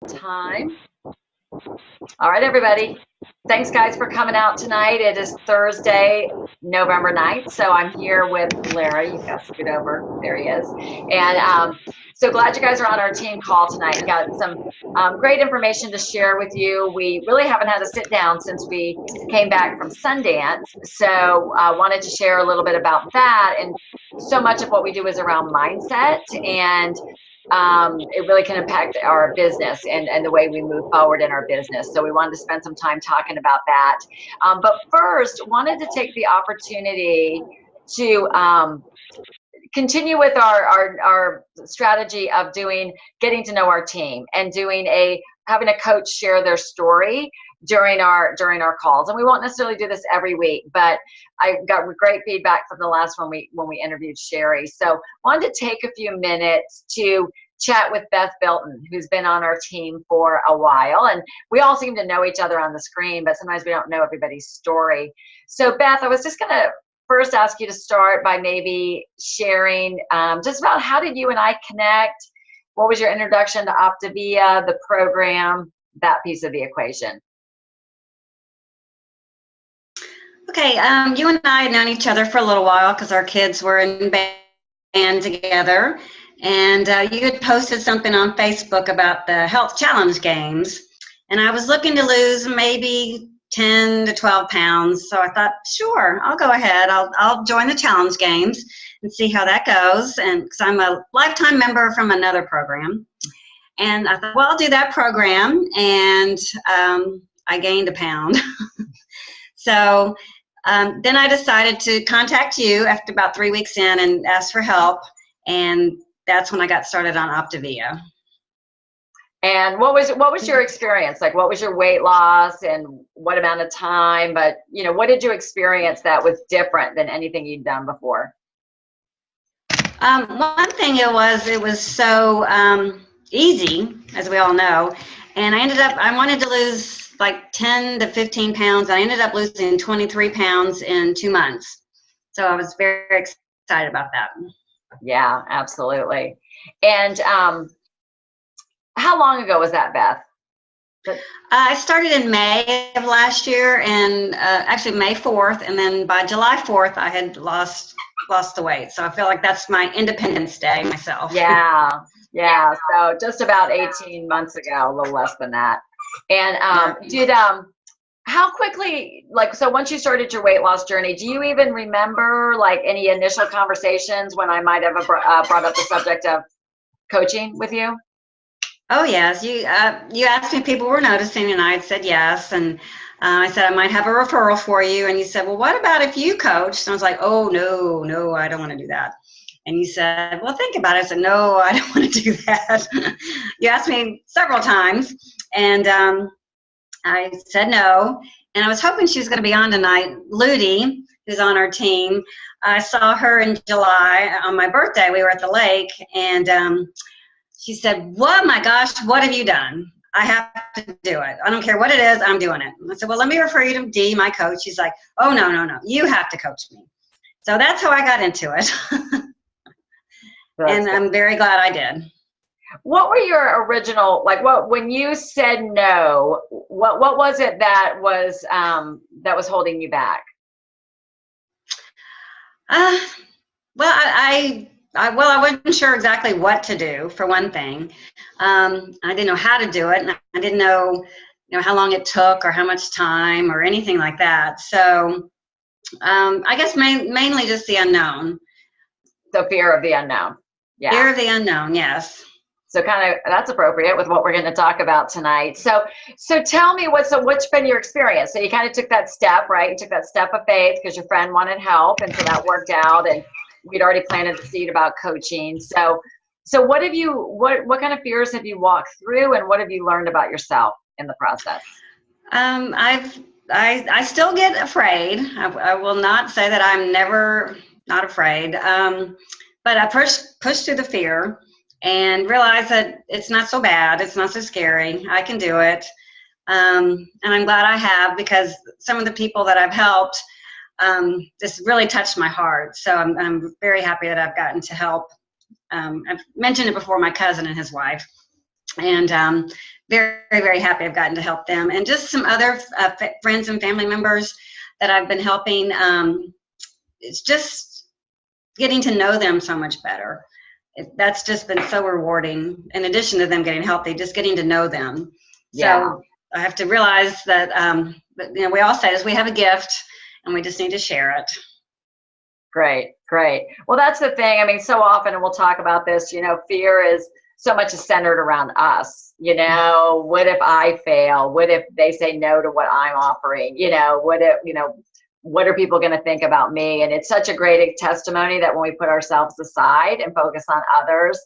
Time. All right, everybody. Thanks, guys, for coming out tonight. It is Thursday, November 9th. So I'm here with Larry. You got to scoot over. There he is. And so glad you guys are on our team call tonight. Got some great information to share with you. We really haven't had a sit down since we came back from Sundance. So I wanted to share a little bit about that. And so much of what we do is around mindset, and it really can impact our business and the way we move forward in our business. So we wanted to spend some time talking about that. But first, wanted to take the opportunity to continue with our strategy of getting to know our team and having a coach share their story during our calls. And we won't necessarily do this every week, but I got great feedback from the last one when we interviewed Sherry. So wanted to take a few minutes to chat with Beth Bilton, who's been on our team for a while. And we all seem to know each other on the screen, but sometimes we don't know everybody's story. So Beth, I was just going to first ask you to start by maybe sharing just about how did you and I connect? What was your introduction to Optavia, the program, that piece of the equation? Okay, you and I had known each other for a little while because our kids were in band together, and you had posted something on Facebook about the Health Challenge Games, and I was looking to lose maybe 10 to 12 pounds, so I thought, sure, I'll go ahead. I'll join the Challenge Games and see how that goes, and because I'm a lifetime member from another program, and I thought, well, I'll do that program, and I gained a pound. So then I decided to contact you after about 3 weeks in and ask for help, and that's when I got started on Optavia. And what was your experience? Like, what was your weight loss and what amount of time? But, what did you experience that was different than anything you'd done before? One thing it was so easy, as we all know, and I wanted to lose like 10 to 15 pounds. I ended up losing 23 pounds in 2 months. So I was very excited about that. Yeah, absolutely. And how long ago was that, Beth? I started in May of last year, and actually May 4th, and then by July 4th, I had lost the weight. So I feel like that's my Independence Day myself. Yeah. So just about 18 months ago, a little less than that. And how quickly, so once you started your weight loss journey, do you even remember any initial conversations when I might have brought up the subject of coaching with you? Oh yes, you asked me if people were noticing, and I said yes, and I said I might have a referral for you, and you said, well, what about if you coached? And I was like, oh no, I don't want to do that. And you said, well, think about it. I said, no, I don't want to do that. You asked me several times, and I said no. And I was hoping she was going to be on tonight. Ludi, who's on our team, I saw her in July on my birthday. We were at the lake, and she said, oh my gosh, what have you done? I have to do it. I don't care what it is, I'm doing it. I said, well, let me refer you to Dee, my coach. She's like, oh, no, you have to coach me. So that's how I got into it. And I'm very glad I did. What were your original, when you said no, what was it that was holding you back? Well, I wasn't sure exactly what to do, for one thing. I didn't know how to do it, and I didn't know, how long it took or how much time or anything like that. So I guess mainly just the unknown. The fear of the unknown. Yeah. Fear of the unknown, yes. So that's appropriate with what we're going to talk about tonight. So tell me what's been your experience? So you kind of took that step, right? You took that step of faith because your friend wanted help, and so that worked out, and we'd already planted the seed about coaching. So what kind of fears have you walked through, and what have you learned about yourself in the process? I still get afraid. I will not say that I'm never not afraid. But I pushed through the fear and realized that it's not so bad. It's not so scary. I can do it. And I'm glad I have, because some of the people that I've helped, this really touched my heart. So I'm very happy that I've gotten to help. I've mentioned it before, my cousin and his wife. And very, very happy I've gotten to help them. And just some other friends and family members that I've been helping. It's just getting to know them so much better. That's just been so rewarding. In addition to them getting healthy, just getting to know them. Yeah. So I have to realize that, we all say is we have a gift and we just need to share it. Great, great. Well, that's the thing. I mean, so often, and we'll talk about this, fear is so much is centered around us. What if I fail? What if they say no to what I'm offering? What if, what are people going to think about me? And it's such a great testimony that when we put ourselves aside and focus on others,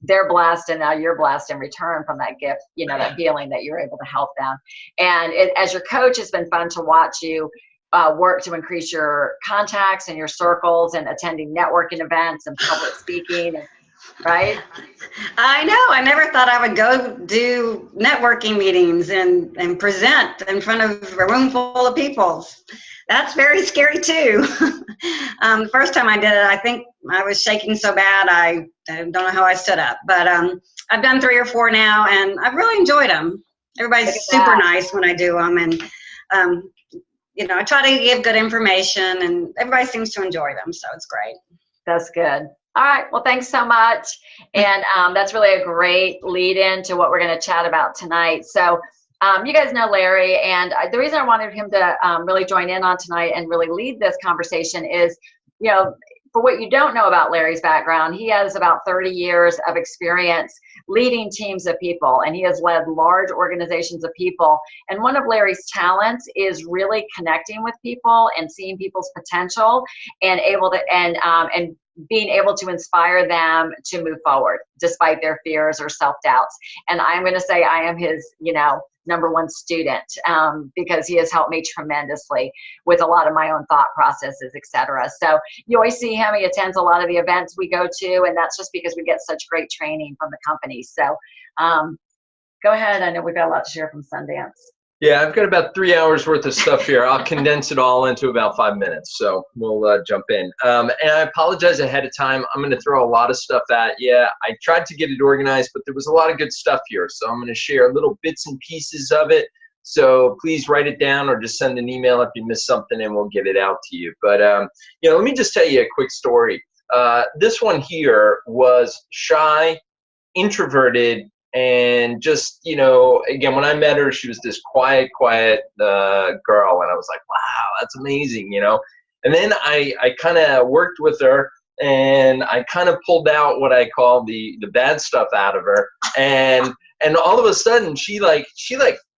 they're blessed, and now you're blessed in return from that gift, that feeling that you're able to help them. And as your coach, it's been fun to watch you work to increase your contacts and your circles and attending networking events and public speaking, right? I know. I never thought I would go do networking meetings and present in front of a room full of people. That's very scary too. The first time I did it, I think I was shaking so bad I don't know how I stood up. But I've done 3 or 4 now, and I've really enjoyed them. Everybody's super nice when I do them, and I try to give good information, and everybody seems to enjoy them, so it's great. That's good. All right. Well, thanks so much. And that's really a great lead in to what we're going to chat about tonight. So you guys know Larry, and the reason I wanted him to really join in on tonight and really lead this conversation is, for what you don't know about Larry's background, he has about 30 years of experience leading teams of people, and he has led large organizations of people. And one of Larry's talents is really connecting with people and seeing people's potential and being able to inspire them to move forward despite their fears or self-doubts. And I'm going to say I am his, #1 student because he has helped me tremendously with a lot of my own thought processes, etc. So you always see him. He attends a lot of the events we go to, and that's just because we get such great training from the company. So go ahead. I know we've got a lot to share from Sundance. Yeah, I've got about 3 hours worth of stuff here. I'll condense it all into about 5 minutes, so we'll jump in. And I apologize ahead of time. I'm going to throw a lot of stuff at you. I tried to get it organized, but there was a lot of good stuff here, so I'm going to share little bits and pieces of it. So please write it down or just send an email if you missed something, and we'll get it out to you. But let me just tell you a quick story. This one here was shy, introverted, and just, again, when I met her, she was this quiet girl, and I was like, wow, that's amazing, And then I kind of worked with her, and I kind of pulled out what I call the bad stuff out of her, and all of a sudden she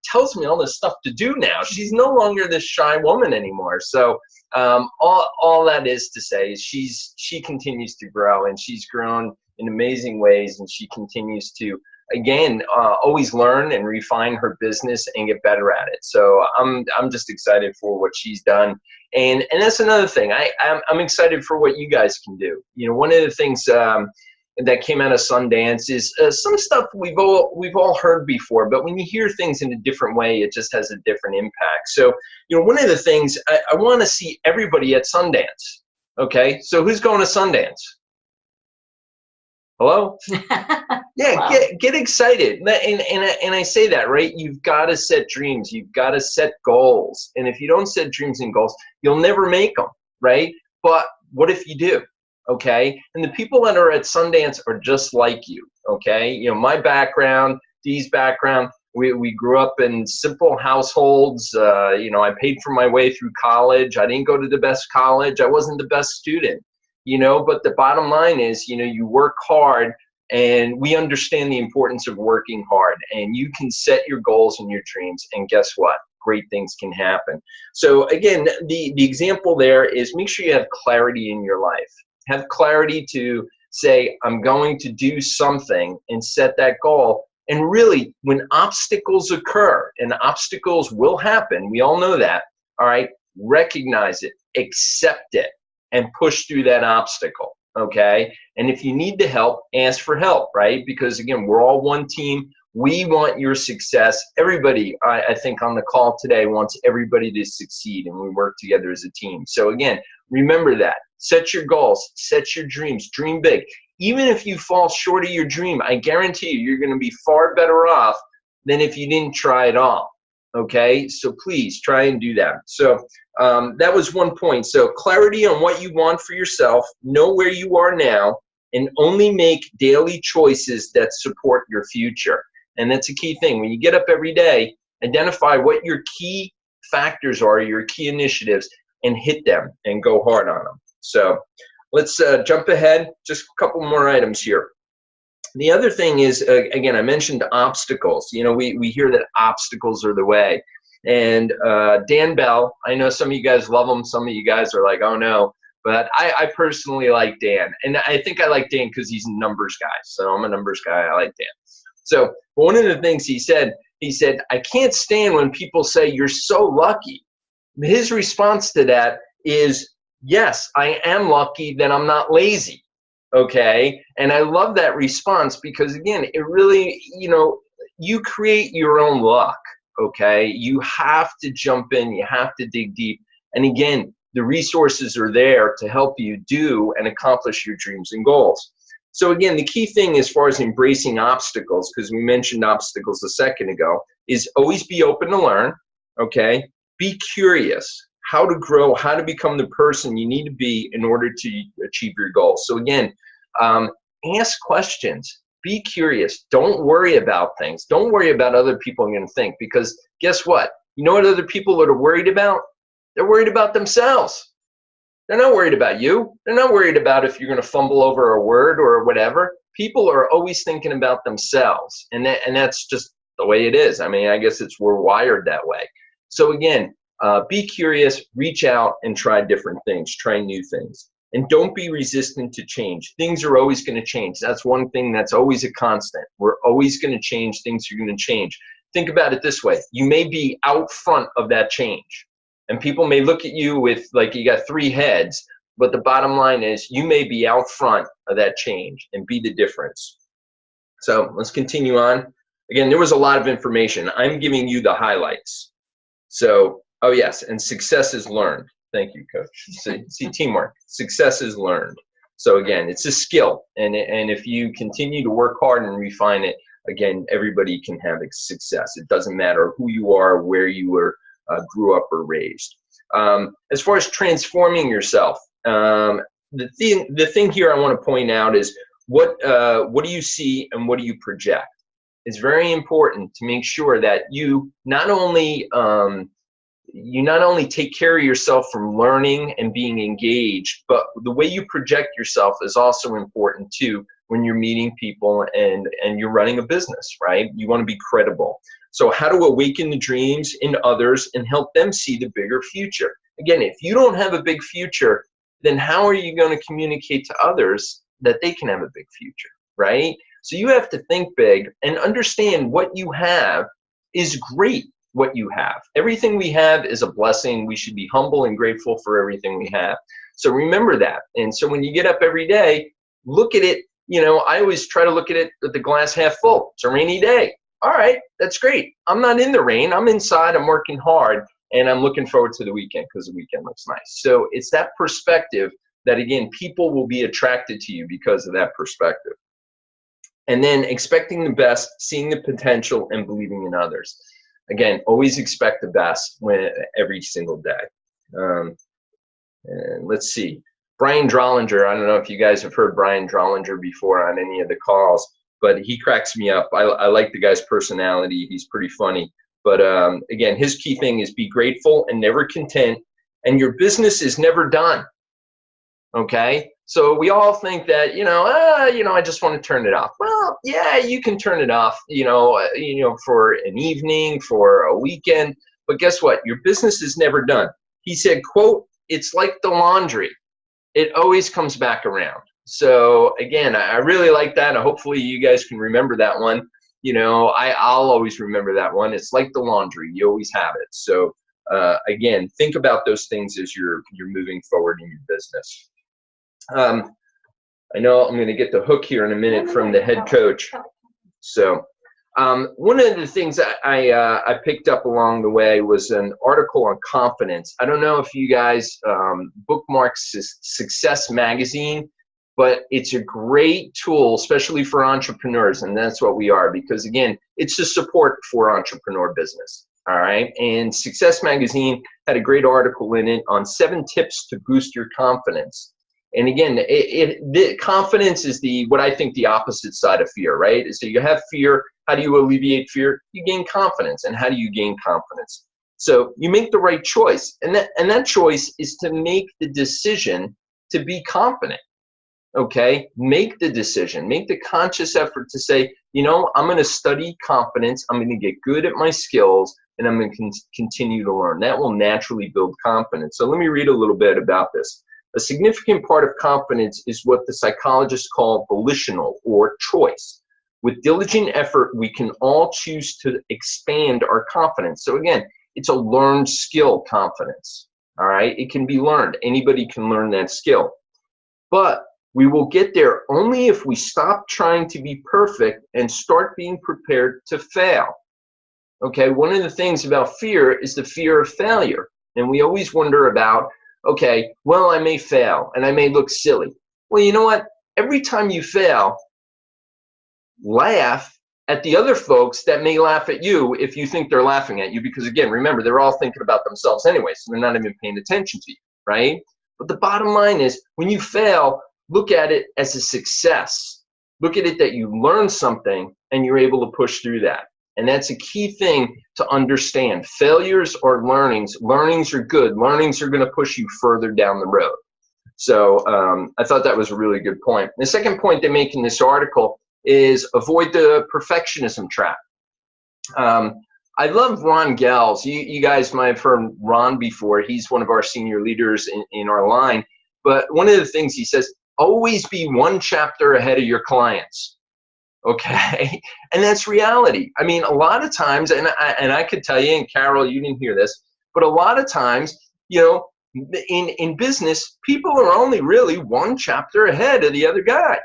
tells me all this stuff to do now. She's no longer this shy woman anymore. So all that is to say is she continues to grow, and she's grown in amazing ways, and she continues to, again, always learn and refine her business and get better at it. So I'm just excited for what she's done, and that's another thing. I'm excited for what you guys can do. One of the things that came out of Sundance is some stuff we've all heard before, but when you hear things in a different way, it just has a different impact. So one of the things I want to see everybody at Sundance. Okay, so who's going to Sundance? Hello? Yeah, wow. Get excited. And I say that, right? You've got to set dreams. You've got to set goals. And if you don't set dreams and goals, you'll never make them, right? But what if you do? Okay? And the people that are at Sundance are just like you, okay? My background, Dee's background, we grew up in simple households. I paid for my way through college. I didn't go to the best college. I wasn't the best student. But the bottom line is, you work hard, and we understand the importance of working hard, and you can set your goals and your dreams, and guess what? Great things can happen. So again, the example there is make sure you have clarity in your life. Have clarity to say, I'm going to do something, and set that goal. And really, when obstacles occur, and obstacles will happen, we all know that, all right, recognize it, accept it, and push through that obstacle, okay? And if you need the help, ask for help, right? Because again, we're all one team. We want your success. Everybody, I think on the call today, wants everybody to succeed, and we work together as a team. So again, remember that. Set your goals, set your dreams, dream big. Even if you fall short of your dream, I guarantee you're gonna be far better off than if you didn't try at all. Okay, so please try and do that. So that was one point. So clarity on what you want for yourself, know where you are now, and only make daily choices that support your future. And that's a key thing. When you get up every day, identify what your key factors are, your key initiatives, and hit them and go hard on them. So let's jump ahead. Just a couple more items here. The other thing is, again, I mentioned obstacles. You know, we hear that obstacles are the way. And Dan Bell, I know some of you guys love him. Some of you guys are like, oh no. But I personally like Dan. And I think I like Dan because he's a numbers guy. So I'm a numbers guy. I like Dan. So one of the things he said, I can't stand when people say you're so lucky. His response to that is, yes, I am lucky that I'm not lazy. Okay, and I love that response because, again, it really, you know, you create your own luck. Okay, you have to jump in, you have to dig deep, and again, the resources are there to help you do and accomplish your dreams and goals. So again, the key thing as far as embracing obstacles, because we mentioned obstacles a second ago, is always be open to learn. Okay, be curious. How to grow, how to become the person you need to be in order to achieve your goals. So again, ask questions, be curious, don't worry about things, don't worry about other people are going to think, because guess what? You know what other people are worried about? They're worried about themselves. They're not worried about you. They're not worried about if you're going to fumble over a word or whatever. People are always thinking about themselves, and that's just the way it is. I mean, I guess we're wired that way. So again, be curious, reach out, and try different things, try new things. And don't be resistant to change. Things are always going to change. That's one thing that's always a constant. We're always going to change. Things are going to change. Think about it this way. You may be out front of that change. And people may look at you with like you got 3 heads, but the bottom line is you may be out front of that change and be the difference. So let's continue on. Again, there was a lot of information. I'm giving you the highlights. So, oh yes, and success is learned. Thank you, Coach. See, teamwork. Success is learned. So again, it's a skill, and if you continue to work hard and refine it, again, everybody can have success. It doesn't matter who you are, where you were, grew up or raised. As far as transforming yourself, the thing here I want to point out is what do you see and what do you project? It's very important to make sure that you not only take care of yourself from learning and being engaged, but the way you project yourself is also important too when you're meeting people and you're running a business, right? You want to be credible. So how to awaken the dreams in others and help them see the bigger future. Again, if you don't have a big future, then how are you going to communicate to others that they can have a big future, right? So you have to think big and understand what you have is great. What you have. Everything we have is a blessing. We should be humble and grateful for everything we have. So remember that. And so when you get up every day, look at it. You know, I always try to look at it with the glass half full. It's a rainy day. All right, that's great. I'm not in the rain. I'm inside. I'm working hard. And I'm looking forward to the weekend because the weekend looks nice. So it's that perspective that, again, people will be attracted to you because of that perspective. And then expecting the best, seeing the potential, and believing in others. Again, always expect the best every single day. And let's see. Brian Drollinger, I don't know if you guys have heard Brian Drollinger before on any of the calls, but he cracks me up. I like the guy's personality. He's pretty funny. But again, his key thing is be grateful and never content, and your business is never done. Okay? So we all think that, I just want to turn it off. Well, yeah, you can turn it off, for an evening, for a weekend. But guess what? Your business is never done. He said, quote, "It's like the laundry. It always comes back around." So again, I really like that. Hopefully you guys can remember that one. I'll always remember that one. It's like the laundry. You always have it. So again, think about those things as you're moving forward in your business. I know I'm going to get the hook here in a minute from the head coach. So one of the things I picked up along the way was an article on confidence. I don't know if you guys bookmark Success Magazine. but it's a great tool, especially for entrepreneurs, and that's what we are, because again, it's a support for entrepreneur business. All right, and Success Magazine had a great article in it on 7 tips to boost your confidence. And again, the confidence is what I think the opposite side of fear, right? So you have fear. How do you alleviate fear? You gain confidence. And how do you gain confidence? So you make the right choice, and that choice is to make the decision to be confident. Okay, make the decision, make the conscious effort to say, you know, I'm going to study confidence. I'm going to get good at my skills, and I'm going to continue to learn. That will naturally build confidence. So let me read a little bit about this. A significant part of confidence is what the psychologists call volitional, or choice. With diligent effort, we can all choose to expand our confidence. So again, it's a learned skill, confidence. All right, it can be learned. Anybody can learn that skill. But we will get there only if we stop trying to be perfect and start being prepared to fail. Okay, one of the things about fear is the fear of failure. And we always wonder about, okay, well, I may fail and I may look silly. Well, you know what? Every time you fail, laugh at the other folks that may laugh at you if you think they're laughing at you, because again, remember, they're all thinking about themselves anyway, so they're not even paying attention to you, right? But the bottom line is, when you fail, look at it as a success. Look at it that you learned something and you're able to push through that. And that's a key thing to understand. Failures are learnings. Learnings are good. Learnings are going to push you further down the road. So I thought that was a really good point. The second point they make in this article is avoid the perfectionism trap. I love Ron Gels. You guys might have heard Ron before. He's one of our senior leaders in our line. But one of the things he says, always be one chapter ahead of your clients. Okay, and that's reality. I mean, a lot of times, and I could tell you, and Carol, you didn't hear this, but a lot of times, you know, in business, people are only really one chapter ahead of the other guy.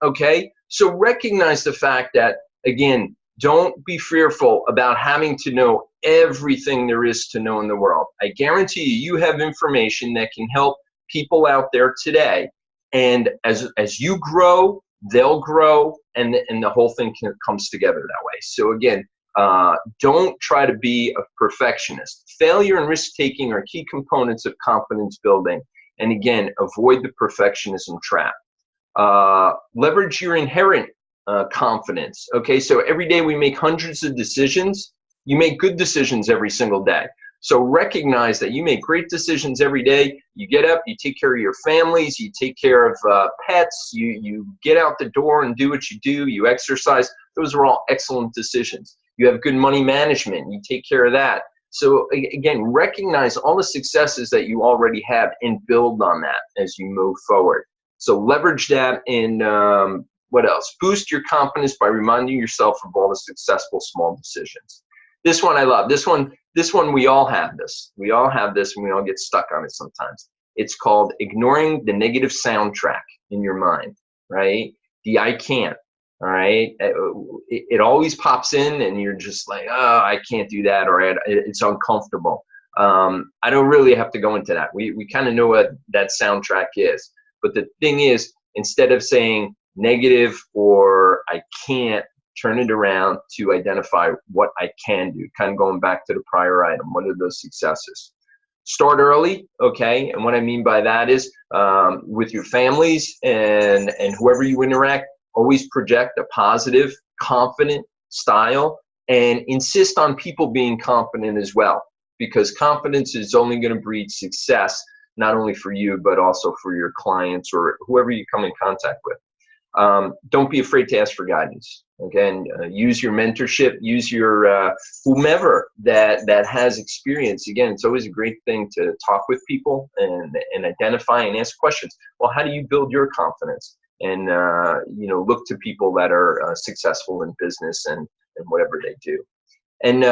Okay, so recognize the fact that, again, don't be fearful about having to know everything there is to know in the world. I guarantee you have information that can help people out there today, and as you grow, they'll grow, and the whole thing comes together that way. So again, don't try to be a perfectionist. Failure and risk-taking are key components of confidence building. And again, avoid the perfectionism trap. Leverage your inherent confidence. Okay, so every day we make hundreds of decisions. You make good decisions every single day. So recognize that you make great decisions every day. You get up, you take care of your families, you take care of pets, you get out the door and do what you do, you exercise. Those are all excellent decisions. You have good money management, you take care of that. So again, recognize all the successes that you already have and build on that as you move forward. So leverage that in, what else? Boost your confidence by reminding yourself of all the successful small decisions. This one I love. This one we all have this. We all have this, and we all get stuck on it sometimes. It's called ignoring the negative soundtrack in your mind, right? The I can't, all right? It always pops in, and you're just like, oh, I can't do that, or it's uncomfortable. I don't really have to go into that. We kind of know what that soundtrack is. But the thing is, instead of saying negative or I can't, turn it around to identify what I can do, kind of going back to the prior item. What are those successes? Start early, okay? And what I mean by that is with your families and whoever you interact, always project a positive, confident style, and insist on people being confident as well, because confidence is only going to breed success, not only for you, but also for your clients or whoever you come in contact with. Don't be afraid to ask for guidance. Again, use your mentorship, use your whomever that has experience. Again, it's always a great thing to talk with people and identify and ask questions. Well, how do you build your confidence? And you know, look to people that are successful in business and whatever they do. And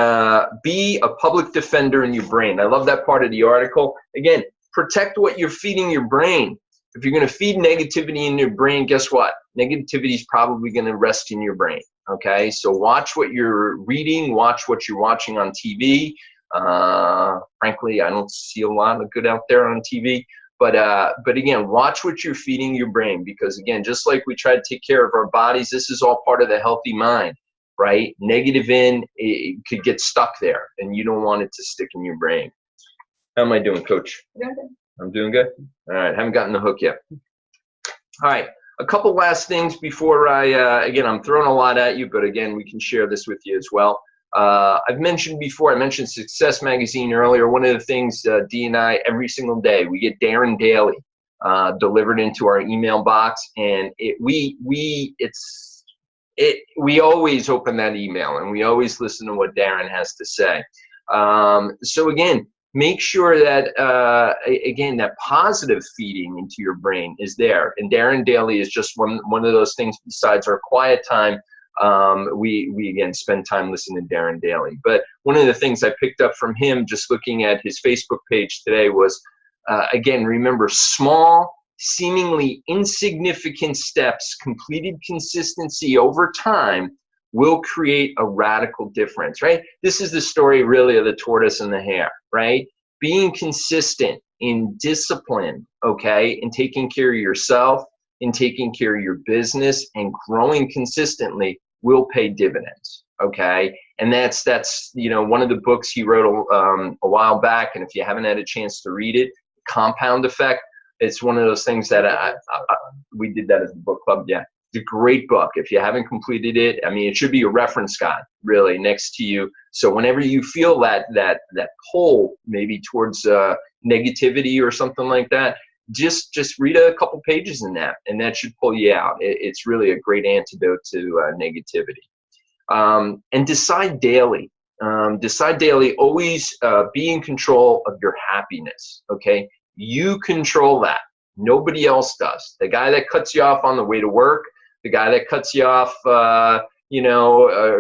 be a public defender in your brain. I love that part of the article. Again, protect what you're feeding your brain. If you're going to feed negativity in your brain, guess what? Negativity is probably going to rest in your brain, okay? So watch what you're reading, watch what you're watching on TV. Frankly, I don't see a lot of good out there on TV, But again, watch what you're feeding your brain, because again, just like we try to take care of our bodies, this is all part of the healthy mind, right? Negative it could get stuck there, and you don't want it to stick in your brain. How am I doing, Coach? Good. I'm doing good. All right, haven't gotten the hook yet. All right, a couple last things before again, I'm throwing a lot at you, but again, we can share this with you as well. I've mentioned before, I mentioned Success Magazine earlier. One of the things, Dee and I, every single day, we get Darren Daily delivered into our email box, and we always open that email, and we always listen to what Darren has to say. So again, make sure that, again, that positive feeding into your brain is there. And Darren Daily is just one of those things besides our quiet time. We again spend time listening to Darren Daily. But one of the things I picked up from him just looking at his Facebook page today was, again, remember, small, seemingly insignificant steps, completed consistency over time will create a radical difference, right? This is the story really of the tortoise and the hare, right? Being consistent in discipline, okay, and taking care of yourself and taking care of your business and growing consistently will pay dividends, okay? And that's one of the books he wrote a while back, and if you haven't had a chance to read it, Compound Effect, it's one of those things that we did that as a book club, yeah. It's a great book. If you haven't completed it, I mean, it should be a reference guide really next to you. So whenever you feel that pull maybe towards negativity or something like that, just read a couple pages in that, and that should pull you out. It's really a great antidote to negativity. And decide daily. Decide daily. Always be in control of your happis. Okay, you control that. Nobody else does. The guy that cuts you off on the way to work, the guy that cuts you off,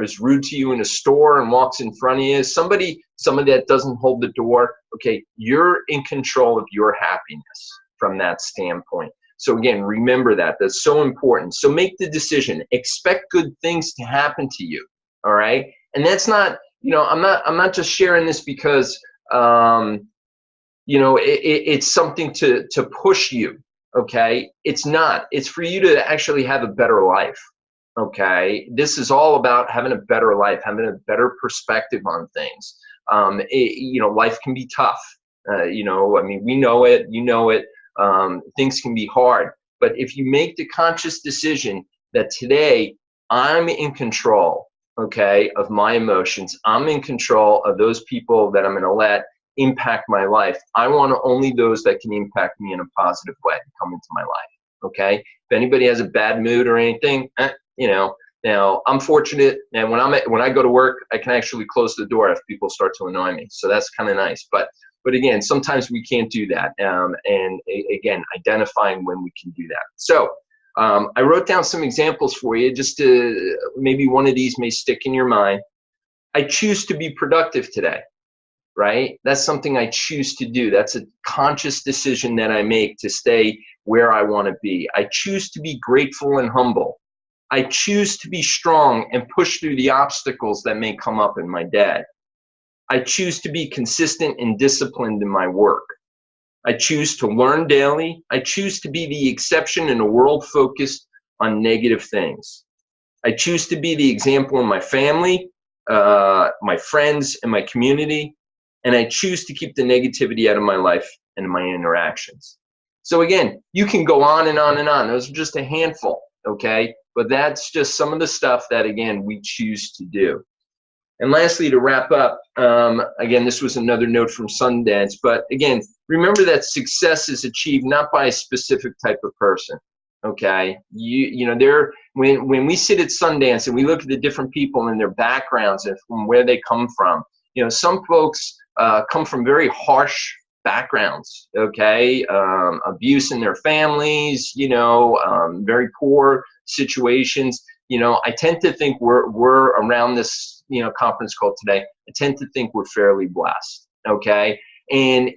is rude to you in a store and walks in front of you, somebody that doesn't hold the door, okay, you're in control of your happiness from that standpoint. So again, remember that. That's so important. So make the decision. Expect good things to happen to you, all right? And that's not, I'm not just sharing this because, it's something to push you, okay? It's not. It's for you to actually have a better life, okay? This is all about having a better life, having a better perspective on things. Life can be tough. We know it, you know it. Things can be hard. But if you make the conscious decision that today I'm in control, okay, of my emotions, I'm in control of those people that I'm going to let impact my life. I want only those that can impact me in a positive way come into my life, okay? If anybody has a bad mood or anything, now I'm fortunate, and when I go to work, I can actually close the door if people start to annoy me. So that's kind of nice. But again, sometimes we can't do that. And again, identifying when we can do that. So I wrote down some examples for you, just to maybe one of these may stick in your mind. I choose to be productive today. Right? That's something I choose to do. That's a conscious decision that I make to stay where I want to be. I choose to be grateful and humble. I choose to be strong and push through the obstacles that may come up in my day. I choose to be consistent and disciplined in my work. I choose to learn daily. I choose to be the exception in a world focused on negative things. I choose to be the example in my family, my friends, and my community. And I choose to keep the negativity out of my life and my interactions. So again, you can go on and on and on. Those are just a handful, okay? But that's just some of the stuff that, again, we choose to do. And lastly, to wrap up, again, this was another note from Sundance, but again, remember that success is achieved not by a specific type of person, okay? When we sit at Sundance and we look at the different people and their backgrounds and from where they come from, some folks come from very harsh backgrounds, okay? Abuse in their families, very poor situations. I tend to think we're around this, conference call today. I tend to think we're fairly blessed, okay? And,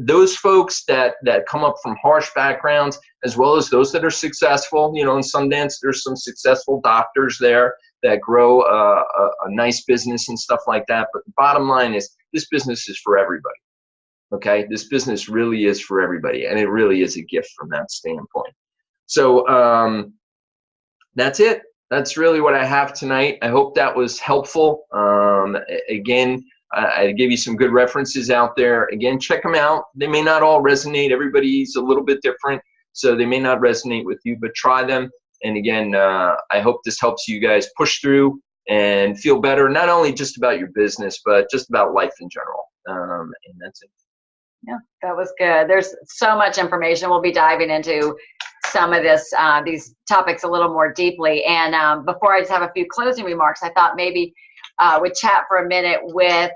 those folks that come up from harsh backgrounds, as well as those that are successful, in Sundance, there's some successful doctors there that grow a nice business and stuff like that. But the bottom line is this business is for everybody, Okay, this business really is for everybody, and it really is a gift from that standpoint. So that's it. That's really what I have tonight. I hope that was helpful. Again, I gave you some good references out there. Again, check them out. They may not all resonate. Everybody's a little bit different, so they may not resonate with you, but try them. And again, I hope this helps you guys push through and feel better, not only just about your business, but just about life in general. And that's it. Yeah, that was good. There's so much information. We'll be diving into some of these topics a little more deeply. And before I just have a few closing remarks, I thought maybe we'd chat for a minute with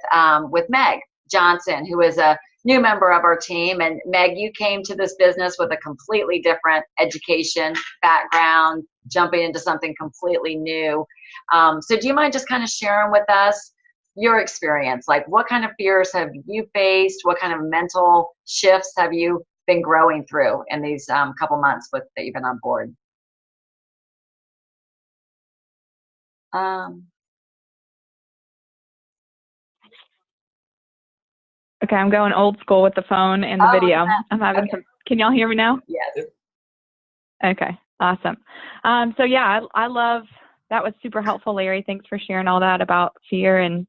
Meg Johnson, who is a new member of our team. And Meg, you came to this business with a completely different education background, jumping into something completely new. So do you mind just kind of sharing with us your experience? Like, what kind of fears have you faced? What kind of mental shifts have you been growing through in these couple months that you've been on board? Okay, I'm going old school with the phone and the video. Yeah. I'm having some. Can y'all hear me now? Yes. Okay, awesome. So yeah, I love that. Was super helpful, Larry. Thanks for sharing all that about fear. And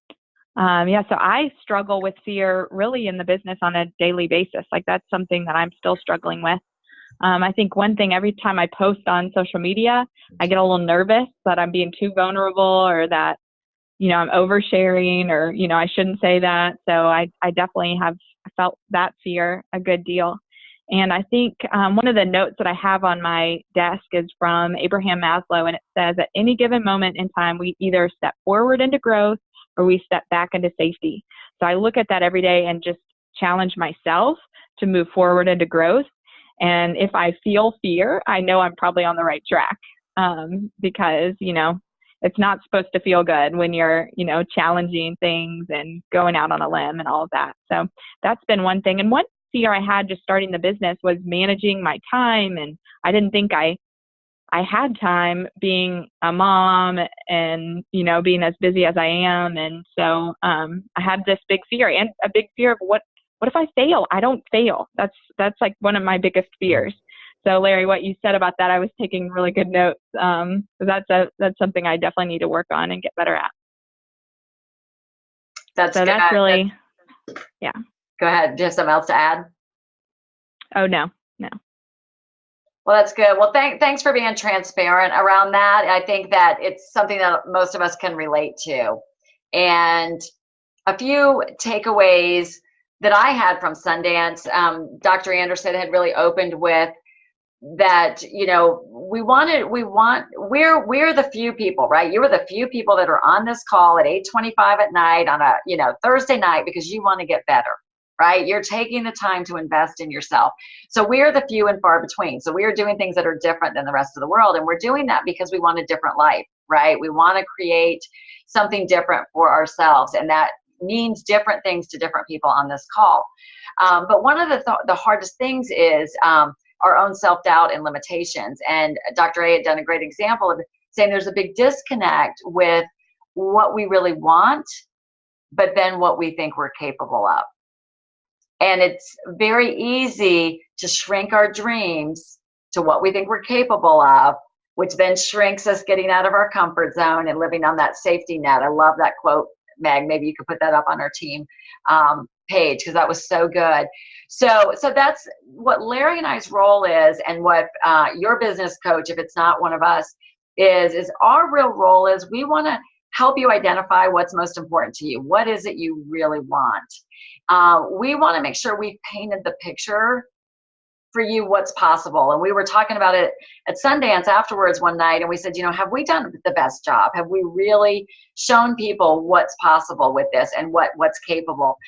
yeah, so I struggle with fear really in the business on a daily basis. Like, that's something that I'm still struggling with. I think one thing, every time I post on social media, I get a little nervous that I'm being too vulnerable, or that, I'm oversharing, or, I shouldn't say that. So I definitely have felt that fear a good deal. And I think one of the notes that I have on my desk is from Abraham Maslow, and it says, at any given moment in time, we either step forward into growth or we step back into safety. So I look at that every day and just challenge myself to move forward into growth. And if I feel fear, I know I'm probably on the right track, because, it's not supposed to feel good when you're, challenging things and going out on a limb and all of that. So that's been one thing. And one fear I had just starting the business was managing my time. And I didn't think I had time, being a mom and, being as busy as I am. And so I had this big fear, and a big fear of what if I fail? I don't fail. That's like one of my biggest fears. So Larry, what you said about that, I was taking really good notes. That's something I definitely need to work on and get better at. That's really, yeah. Go ahead. Do you have something else to add? Oh, no. Well, that's good. Well, thanks for being transparent around that. I think that it's something that most of us can relate to. And a few takeaways that I had from Sundance, Dr. Anderson had really opened with that, we're the few people, right? You are the few people that are on this call at 8:25 at night on a, Thursday night, because you want to get better, right? You're taking the time to invest in yourself. So we're the few and far between. So we are doing things that are different than the rest of the world. And we're doing that because we want a different life, right? We want to create something different for ourselves. And that means different things to different people on this call. But one of the hardest things is our own self-doubt and limitations. And Dr. A had done a great example of saying there's a big disconnect with what we really want, but then what we think we're capable of. And it's very easy to shrink our dreams to what we think we're capable of, which then shrinks us getting out of our comfort zone and living on that safety net. I love that quote, Meg. Maybe you could put that up on our team page, because that was so good. So that's what Larry and I's role is, and what your business coach, if it's not one of us, is our real role is we want to help you identify what's most important to you. What is it you really want? We want to make sure we've painted the picture for you what's possible. And we were talking about it at Sundance afterwards one night, and we said, have we done the best job? Have we really shown people what's possible with this and what's capable?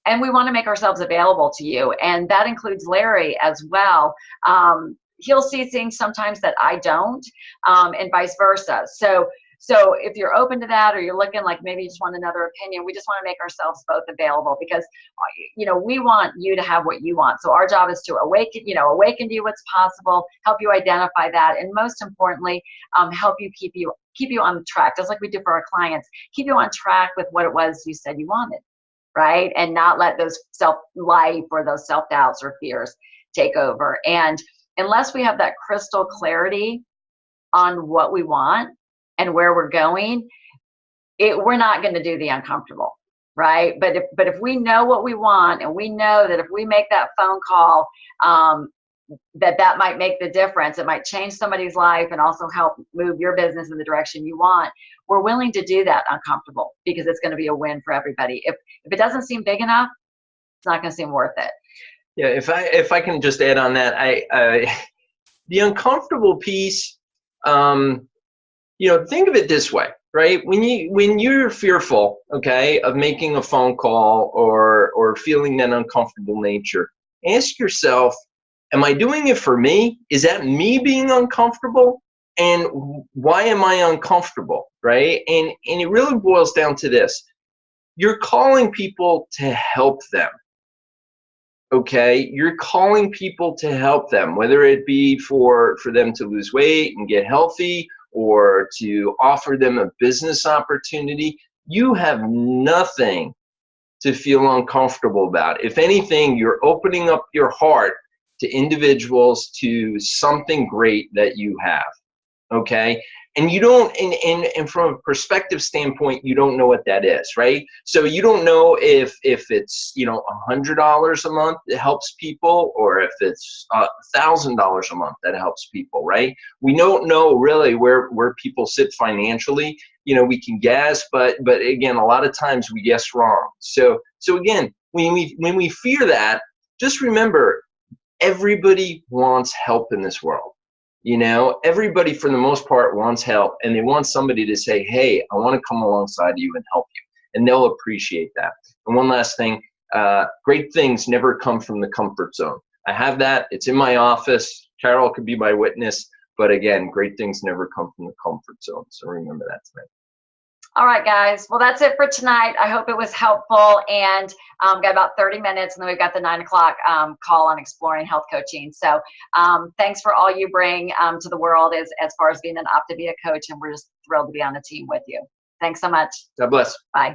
And we want to make ourselves available to you. And that includes Larry as well. He'll see things sometimes that I don't, and vice versa. So if you're open to that, or you're looking like maybe you just want another opinion, we just want to make ourselves both available, because, we want you to have what you want. So our job is to awaken to you what's possible, help you identify that, and most importantly, help you keep you on track, just like we do for our clients, keep you on track with what it was you said you wanted. right? And not let those self-life or those self-doubts or fears take over. And unless we have that crystal clarity on what we want and where we're going, we're not going to do the uncomfortable, right? But if we know what we want, and we know that if we make that phone call, that might make the difference, it might change somebody's life and also help move your business in the direction you want, we're willing to do that uncomfortable, because it's going to be a win for everybody. If it doesn't seem big enough, it's not going to seem worth it. Yeah, if I can just add on that, the uncomfortable piece, think of it this way, right? When you're fearful, okay, of making a phone call or feeling that uncomfortable nature, ask yourself, am I doing it for me? Is that me being uncomfortable? And why am I uncomfortable, right? And it really boils down to this. You're calling people to help them, okay? You're calling people to help them, whether it be for them to lose weight and get healthy, or to offer them a business opportunity. You have nothing to feel uncomfortable about. If anything, you're opening up your heart to individuals, to something great that you have, okay? And you don't, and from a perspective standpoint, you don't know what that is, right? So you don't know if it's, $100 a month that helps people, or if it's $1,000 a month that helps people, right? We don't know really where people sit financially. We can guess, but again, a lot of times we guess wrong. So again, when we fear that, just remember, everybody wants help in this world. Everybody for the most part wants help, and they want somebody to say, hey, I want to come alongside you and help you, and they'll appreciate that. And one last thing, great things never come from the comfort zone. I have that. It's in my office. Carol could be my witness, but again, great things never come from the comfort zone. So remember that tonight. All right, guys. Well, that's it for tonight. I hope it was helpful, and got about 30 minutes, and then we've got the 9 o'clock call on exploring health coaching. So thanks for all you bring to the world as far as being an Optavia coach, and we're just thrilled to be on the team with you. Thanks so much. God bless. Bye.